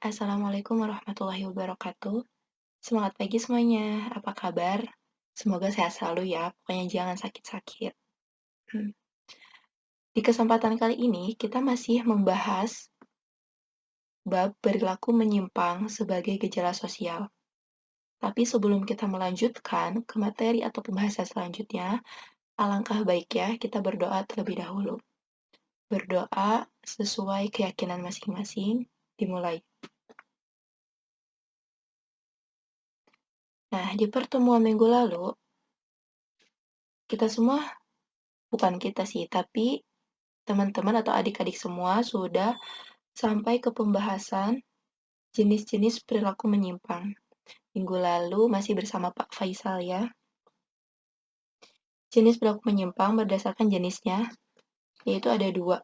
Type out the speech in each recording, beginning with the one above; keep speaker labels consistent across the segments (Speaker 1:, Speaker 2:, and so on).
Speaker 1: Assalamualaikum warahmatullahi wabarakatuh. Semangat pagi semuanya. Apa kabar? Semoga sehat selalu ya. Pokoknya jangan sakit-sakit. Hmm. Di kesempatan kali ini, kita masih membahas bab perilaku menyimpang sebagai gejala sosial. Tapi sebelum kita melanjutkan ke materi atau pembahasan selanjutnya, alangkah baik ya kita berdoa terlebih dahulu. Berdoa sesuai keyakinan masing-masing. Dimulai. Nah, di pertemuan minggu lalu, kita semua, bukan kita sih, tapi teman-teman atau adik-adik semua sudah sampai ke pembahasan jenis-jenis perilaku menyimpang. Minggu lalu masih bersama Pak Faisal ya. Jenis perilaku menyimpang berdasarkan jenisnya, yaitu ada dua,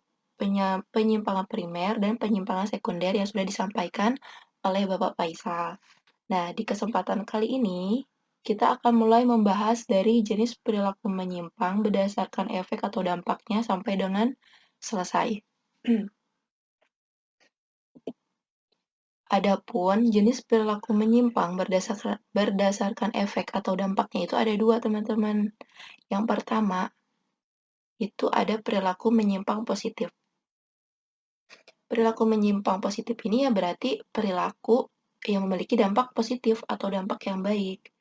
Speaker 1: penyimpangan primer dan penyimpangan sekunder yang sudah disampaikan oleh Bapak Faisal. Nah, di kesempatan kali ini, kita akan mulai membahas dari jenis perilaku menyimpang berdasarkan efek atau dampaknya sampai dengan selesai. Adapun jenis perilaku menyimpang berdasarkan efek atau dampaknya itu ada dua, teman-teman. Yang pertama, itu ada perilaku menyimpang positif. Perilaku menyimpang positif ini ya berarti perilaku yang memiliki dampak positif atau dampak yang baik.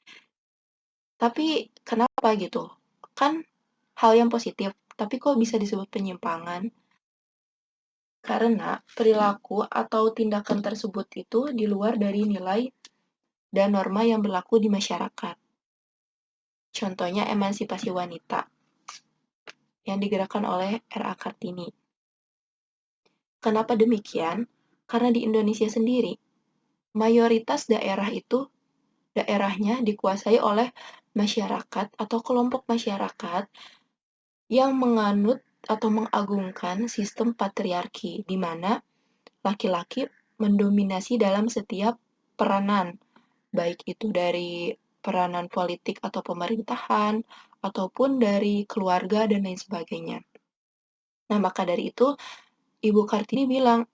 Speaker 1: Tapi kenapa gitu? Kan hal yang positif, tapi kok bisa disebut penyimpangan? Karena perilaku atau tindakan tersebut itu di luar dari nilai dan norma yang berlaku di masyarakat. Contohnya emansipasi wanita yang digerakkan oleh R.A. Kartini. Kenapa demikian? Karena di Indonesia sendiri, mayoritas daerahnya dikuasai oleh masyarakat atau kelompok masyarakat yang menganut atau mengagungkan sistem patriarki, di mana laki-laki mendominasi dalam setiap peranan, baik itu dari peranan politik atau pemerintahan, ataupun dari keluarga dan lain sebagainya. Nah, maka dari itu, Ibu Kartini bilang,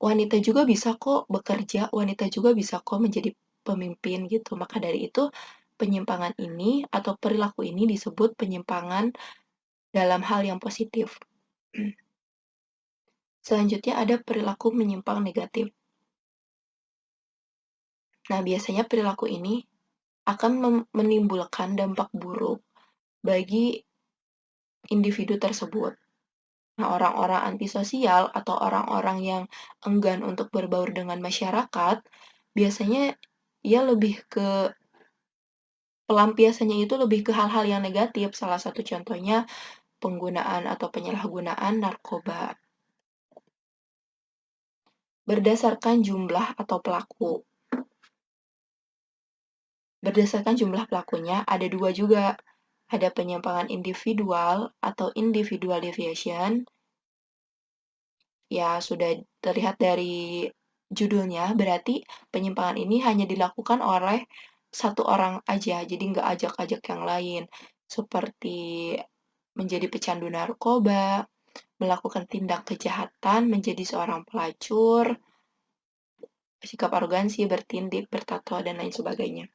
Speaker 1: wanita juga bisa kok bekerja, wanita juga bisa kok menjadi pemimpin gitu. Maka dari itu, penyimpangan ini atau perilaku ini disebut penyimpangan dalam hal yang positif. Selanjutnya ada perilaku menyimpang negatif. Nah, biasanya perilaku ini akan menimbulkan dampak buruk bagi individu tersebut. Nah, orang-orang antisosial atau orang-orang yang enggan untuk berbaur dengan masyarakat, biasanya ia lebih ke pelampiasannya itu lebih ke hal-hal yang negatif. Salah satu contohnya penggunaan atau penyalahgunaan narkoba. Berdasarkan jumlah atau pelaku. Berdasarkan jumlah pelakunya, ada dua juga. Ada penyimpangan individual atau individual deviation. Ya, sudah terlihat dari judulnya, berarti penyimpangan ini hanya dilakukan oleh satu orang aja, jadi nggak ajak-ajak yang lain. Seperti menjadi pecandu narkoba, melakukan tindak kejahatan, menjadi seorang pelacur, sikap arogansi, bertindik, bertato, dan lain sebagainya.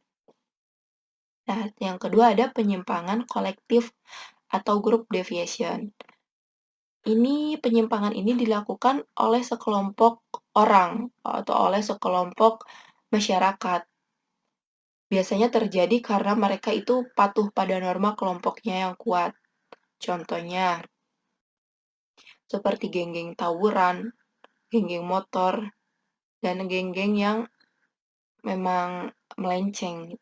Speaker 1: Nah, yang kedua ada penyimpangan kolektif atau group deviation. Penyimpangan ini dilakukan oleh sekelompok orang atau oleh sekelompok masyarakat. Biasanya terjadi karena mereka itu patuh pada norma kelompoknya yang kuat. Contohnya, seperti geng-geng tawuran, geng-geng motor, dan geng-geng yang memang melenceng gitu.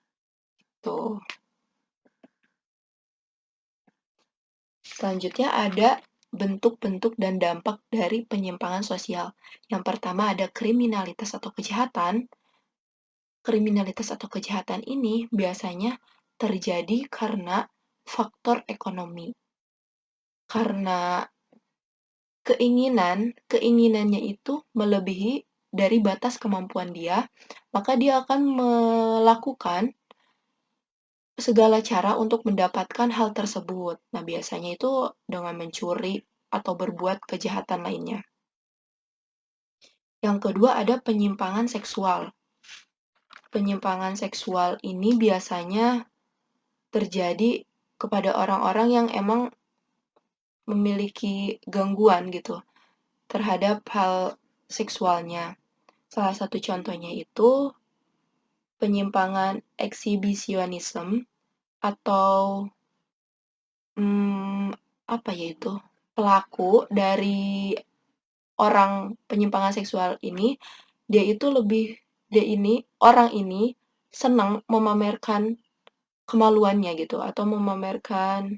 Speaker 1: Selanjutnya ada bentuk-bentuk dan dampak dari penyimpangan sosial. Yang pertama ada kriminalitas atau kejahatan. Kriminalitas atau kejahatan ini biasanya terjadi karena faktor ekonomi. Karena keinginannya itu melebihi dari batas kemampuan dia, maka dia akan melakukan segala cara untuk mendapatkan hal tersebut. Nah, biasanya itu dengan mencuri atau berbuat kejahatan lainnya. Yang kedua ada penyimpangan seksual. Penyimpangan seksual ini biasanya terjadi kepada orang-orang yang emang memiliki gangguan gitu terhadap hal seksualnya. Salah satu contohnya itu penyimpangan eksibisionisme atau apa ya itu? Pelaku dari orang penyimpangan seksual ini, orang ini senang memamerkan kemaluannya gitu atau memamerkan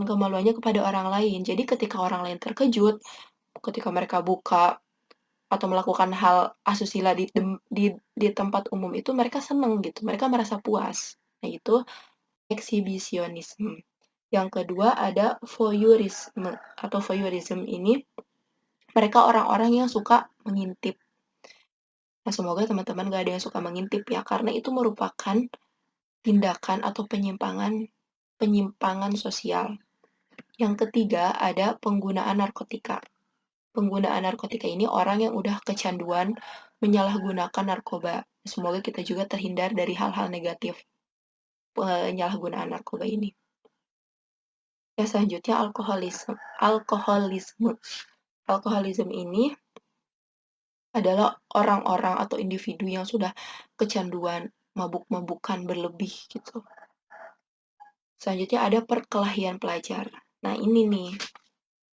Speaker 1: kemaluannya kepada orang lain. Jadi ketika orang lain terkejut, ketika mereka buka atau melakukan hal asusila di tempat umum itu mereka senang gitu, mereka merasa puas. Nah, itu eksibisionisme. Yang kedua ada voyeurisme atau voyeurism ini mereka orang-orang yang suka mengintip. Nah, semoga teman-teman gak ada yang suka mengintip ya, karena itu merupakan tindakan atau penyimpangan sosial. Yang ketiga ada penggunaan narkotika. Penggunaan narkotika ini orang yang udah kecanduan menyalahgunakan narkoba. Semoga kita juga terhindar dari hal-hal negatif penyalahgunaan narkoba ini. Yang selanjutnya alkoholisme. Alkoholisme ini adalah orang-orang atau individu yang sudah kecanduan mabuk-mabukan berlebih gitu. Selanjutnya ada perkelahian pelajar. Nah, ini nih,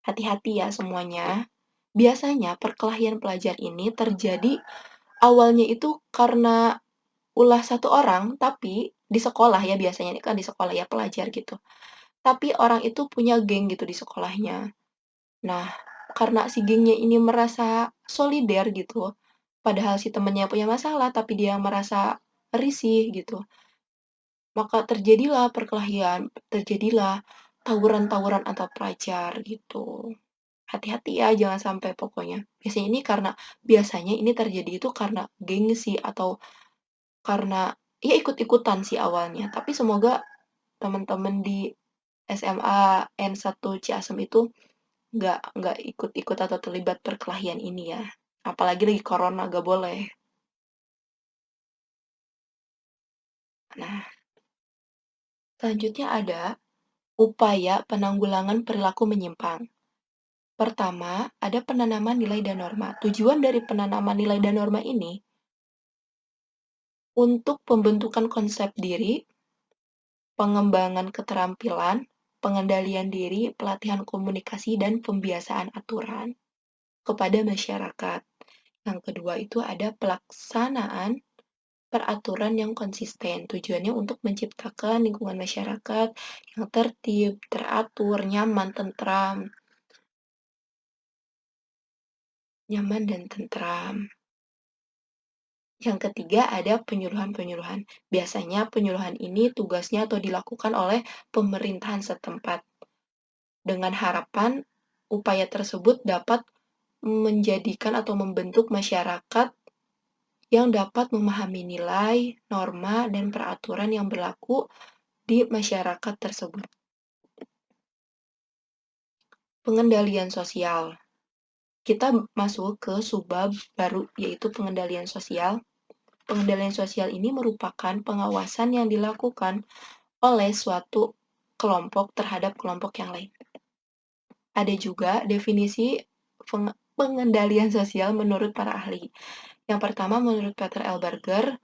Speaker 1: hati-hati ya semuanya. Biasanya perkelahian pelajar ini terjadi awalnya itu karena ulah satu orang, tapi di sekolah ya biasanya ini kan di sekolah ya pelajar gitu. Tapi orang itu punya geng gitu di sekolahnya. Nah, karena si gengnya ini merasa solider gitu, padahal si temennya punya masalah, tapi dia merasa risih gitu. Maka terjadilah perkelahian, terjadilah tawuran-tawuran antar pelajar gitu. Hati-hati ya, jangan sampai pokoknya. Biasanya ini terjadi itu karena gengsi atau karena ya ikut-ikutan sih awalnya. Tapi semoga teman-teman di SMA N1 Ciasem itu nggak ikut-ikut atau terlibat perkelahian ini ya. Apalagi lagi corona, nggak boleh. Nah, selanjutnya ada upaya penanggulangan perilaku menyimpang. Pertama, ada penanaman nilai dan norma. Tujuan dari penanaman nilai dan norma ini untuk pembentukan konsep diri, pengembangan keterampilan, pengendalian diri, pelatihan komunikasi, dan pembiasaan aturan kepada masyarakat. Yang kedua itu ada pelaksanaan peraturan yang konsisten. Tujuannya untuk menciptakan lingkungan masyarakat yang tertib, teratur, nyaman dan tentram. Yang ketiga ada penyuluhan-penyuluhan. Biasanya penyuluhan ini tugasnya atau dilakukan oleh pemerintahan setempat. Dengan harapan upaya tersebut dapat menjadikan atau membentuk masyarakat yang dapat memahami nilai, norma, dan peraturan yang berlaku di masyarakat tersebut. Pengendalian sosial. Kita masuk ke subbab baru, yaitu pengendalian sosial. Pengendalian sosial ini merupakan pengawasan yang dilakukan oleh suatu kelompok terhadap kelompok yang lain. Ada juga definisi pengendalian sosial menurut para ahli. Yang pertama, menurut Peter L. Berger,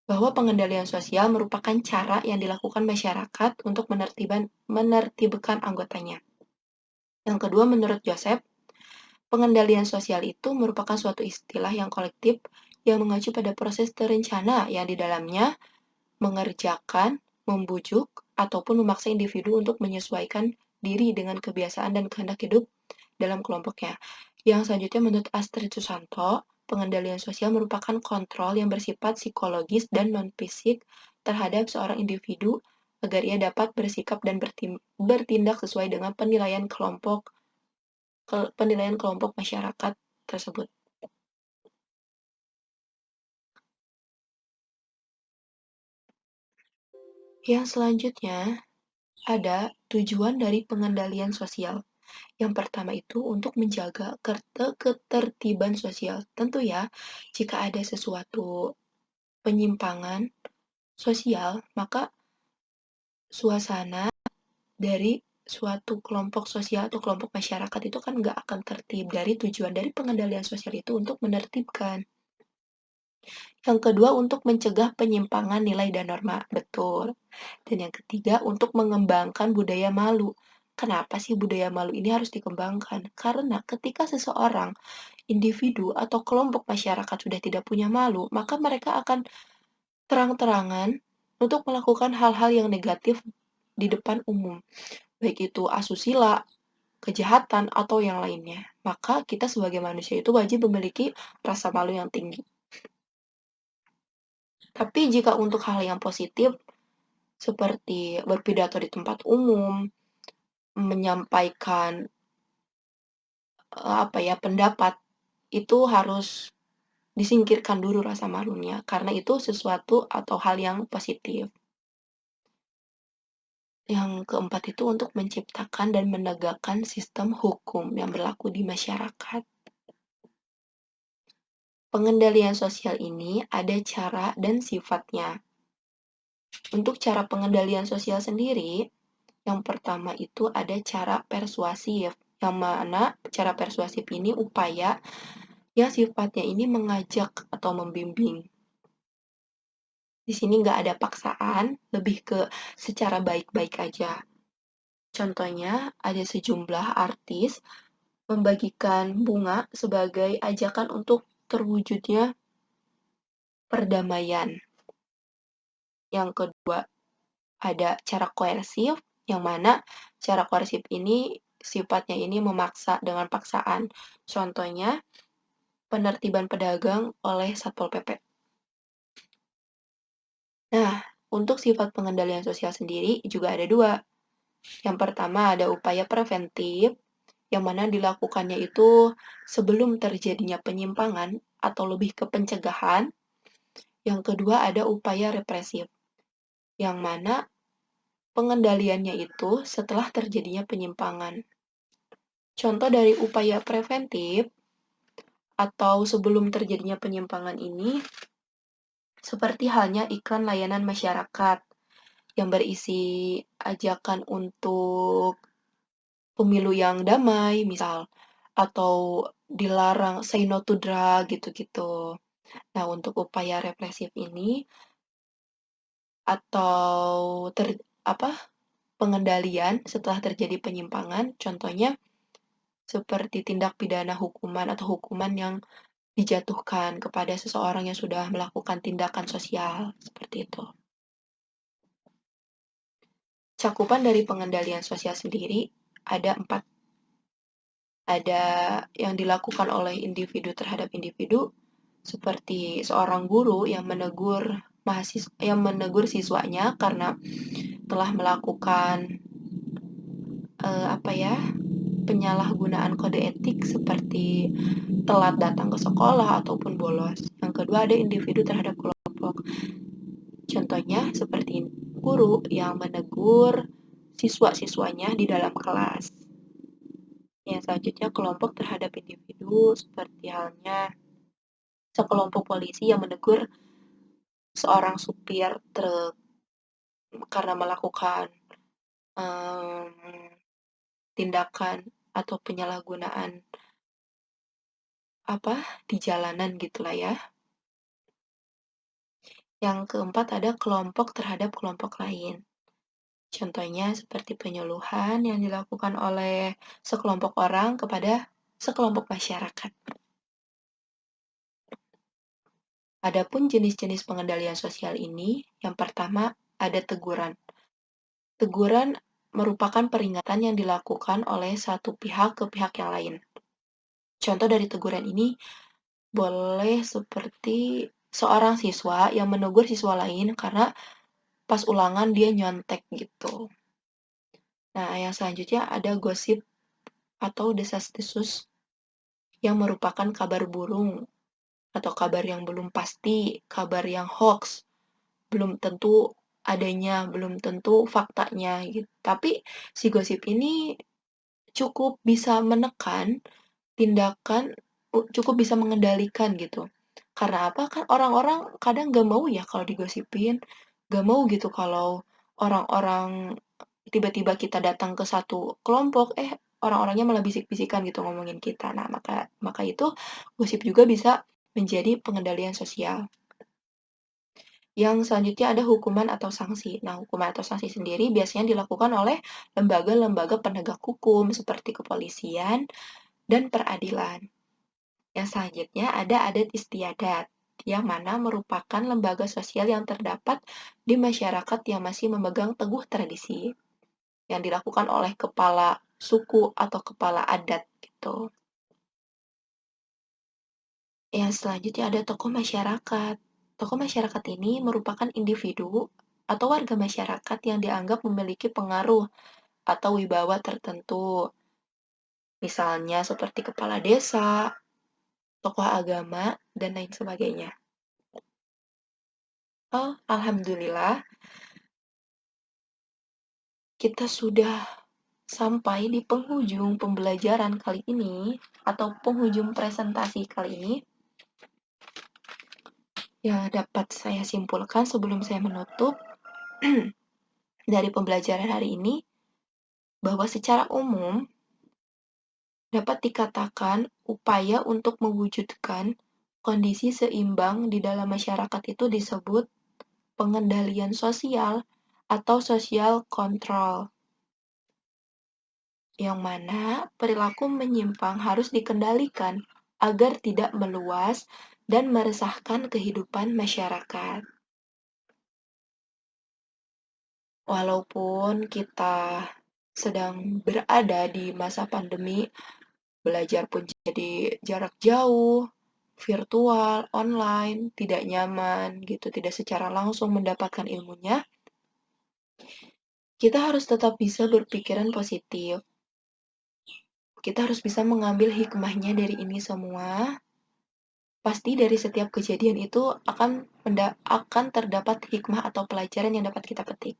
Speaker 1: bahwa pengendalian sosial merupakan cara yang dilakukan masyarakat untuk menertibkan anggotanya. Yang kedua, menurut Joseph, pengendalian sosial itu merupakan suatu istilah yang kolektif yang mengacu pada proses terencana yang di dalamnya mengerjakan, membujuk, ataupun memaksa individu untuk menyesuaikan diri dengan kebiasaan dan kehendak hidup dalam kelompoknya. Yang selanjutnya menurut Astrid Susanto, pengendalian sosial merupakan kontrol yang bersifat psikologis dan non-fisik terhadap seorang individu agar ia dapat bersikap dan bertindak sesuai dengan penilaian kelompok masyarakat tersebut. Yang selanjutnya ada tujuan dari pengendalian sosial. Yang pertama itu untuk menjaga ketertiban sosial. Tentu ya, jika ada sesuatu penyimpangan sosial, maka suasana dari suatu kelompok sosial atau kelompok masyarakat itu kan nggak akan tertib. Dari tujuan dari pengendalian sosial itu untuk menertibkan. Yang kedua, untuk mencegah penyimpangan nilai dan norma. Betul. Dan yang ketiga, untuk mengembangkan budaya malu. Kenapa sih budaya malu ini harus dikembangkan? Karena ketika seseorang, individu, atau kelompok masyarakat sudah tidak punya malu, maka mereka akan terang-terangan untuk melakukan hal-hal yang negatif di depan umum. Baik itu asusila, kejahatan, atau yang lainnya. Maka kita sebagai manusia itu wajib memiliki rasa malu yang tinggi. Tapi jika untuk hal yang positif, seperti berpidato di tempat umum, menyampaikan pendapat, itu harus disingkirkan dulu rasa malunya, karena itu sesuatu atau hal yang positif. Yang keempat itu untuk menciptakan dan menegakkan sistem hukum yang berlaku di masyarakat. Pengendalian sosial ini ada cara dan sifatnya. Untuk cara pengendalian sosial sendiri, yang pertama itu ada cara persuasif, yang mana cara persuasif ini upaya yang sifatnya ini mengajak atau membimbing. Di sini nggak ada paksaan, lebih ke secara baik-baik aja. Contohnya, ada sejumlah artis membagikan bunga sebagai ajakan untuk terwujudnya perdamaian. Yang kedua, ada cara koersif, yang mana cara koersif ini sifatnya ini memaksa dengan paksaan. Contohnya, penertiban pedagang oleh Satpol PP. Nah, untuk sifat pengendalian sosial sendiri juga ada dua. Yang pertama ada upaya preventif, yang mana dilakukannya itu sebelum terjadinya penyimpangan atau lebih ke pencegahan. Yang kedua ada upaya represif, yang mana pengendaliannya itu setelah terjadinya penyimpangan. Contoh dari upaya preventif atau sebelum terjadinya penyimpangan ini, seperti halnya iklan layanan masyarakat yang berisi ajakan untuk pemilu yang damai, misal, atau dilarang say no to drug gitu-gitu. Nah, untuk upaya represif ini atau pengendalian setelah terjadi penyimpangan, contohnya seperti tindak pidana hukuman atau hukuman yang dijatuhkan kepada seseorang yang sudah melakukan tindakan sosial, seperti itu. Cakupan dari pengendalian sosial sendiri ada 4. Ada yang dilakukan oleh individu terhadap individu, seperti seorang guru yang menegur siswanya karena telah melakukan penyalahgunaan kode etik seperti telat datang ke sekolah ataupun bolos. Yang kedua ada individu terhadap kelompok. Contohnya seperti guru yang menegur siswa-siswanya di dalam kelas. Yang selanjutnya kelompok terhadap individu seperti halnya sekelompok polisi yang menegur seorang supir truk karena melakukan tindakan atau penyalahgunaan di jalanan gitulah ya. Yang keempat ada kelompok terhadap kelompok lain. Contohnya seperti penyuluhan yang dilakukan oleh sekelompok orang kepada sekelompok masyarakat. Adapun jenis-jenis pengendalian sosial ini, yang pertama ada teguran. Teguran merupakan peringatan yang dilakukan oleh satu pihak ke pihak yang lain. Contoh dari teguran ini boleh seperti seorang siswa yang menegur siswa lain karena pas ulangan dia nyontek gitu. Nah, yang selanjutnya ada gosip atau desas-desus yang merupakan kabar burung atau kabar yang belum pasti, kabar yang hoax, belum tentu adanya, belum tentu faktanya gitu. Tapi si gosip ini cukup bisa menekan tindakan cukup bisa mengendalikan gitu. Karena apa? Kan orang-orang kadang nggak mau ya kalau digosipin, nggak mau gitu kalau orang-orang tiba-tiba kita datang ke satu kelompok, orang-orangnya malah bisik-bisikan gitu ngomongin kita. Nah, maka maka itu gosip juga bisa menjadi pengendalian sosial. Yang selanjutnya ada hukuman atau sanksi. Nah, hukuman atau sanksi sendiri biasanya dilakukan oleh lembaga-lembaga penegak hukum seperti kepolisian dan peradilan. Yang selanjutnya ada adat istiadat, yang mana merupakan lembaga sosial yang terdapat di masyarakat yang masih memegang teguh tradisi, yang dilakukan oleh kepala suku atau kepala adat gitu. Yang selanjutnya ada tokoh masyarakat. Tokoh masyarakat ini merupakan individu atau warga masyarakat yang dianggap memiliki pengaruh atau wibawa tertentu. Misalnya seperti kepala desa, tokoh agama, dan lain sebagainya. Oh, alhamdulillah, kita sudah sampai di penghujung pembelajaran kali ini atau penghujung presentasi kali ini. Ya, dapat saya simpulkan sebelum saya menutup dari pembelajaran hari ini bahwa secara umum dapat dikatakan upaya untuk mewujudkan kondisi seimbang di dalam masyarakat itu disebut pengendalian sosial atau social control, yang mana perilaku menyimpang harus dikendalikan agar tidak meluas dan meresahkan kehidupan masyarakat. Walaupun kita sedang berada di masa pandemi, belajar pun jadi jarak jauh, virtual, online, tidak nyaman gitu, tidak secara langsung mendapatkan ilmunya, kita harus tetap bisa berpikiran positif. Kita harus bisa mengambil hikmahnya dari ini semua. Pasti dari setiap kejadian itu akan terdapat hikmah atau pelajaran yang dapat kita petik.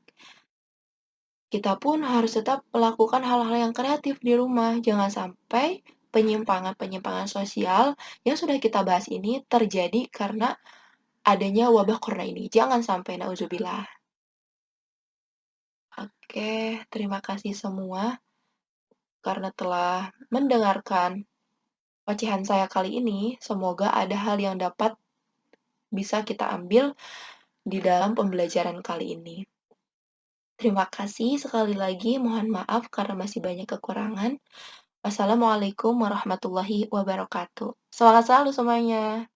Speaker 1: Kita pun harus tetap melakukan hal-hal yang kreatif di rumah. Jangan sampai penyimpangan-penyimpangan sosial yang sudah kita bahas ini terjadi karena adanya wabah corona ini. Jangan sampai, nauzubillah. Oke, terima kasih semua karena telah mendengarkan ocehan saya kali ini. Semoga ada hal yang dapat bisa kita ambil di dalam pembelajaran kali ini. Terima kasih sekali lagi, mohon maaf karena masih banyak kekurangan. Wassalamualaikum warahmatullahi wabarakatuh. Semangat selalu semuanya.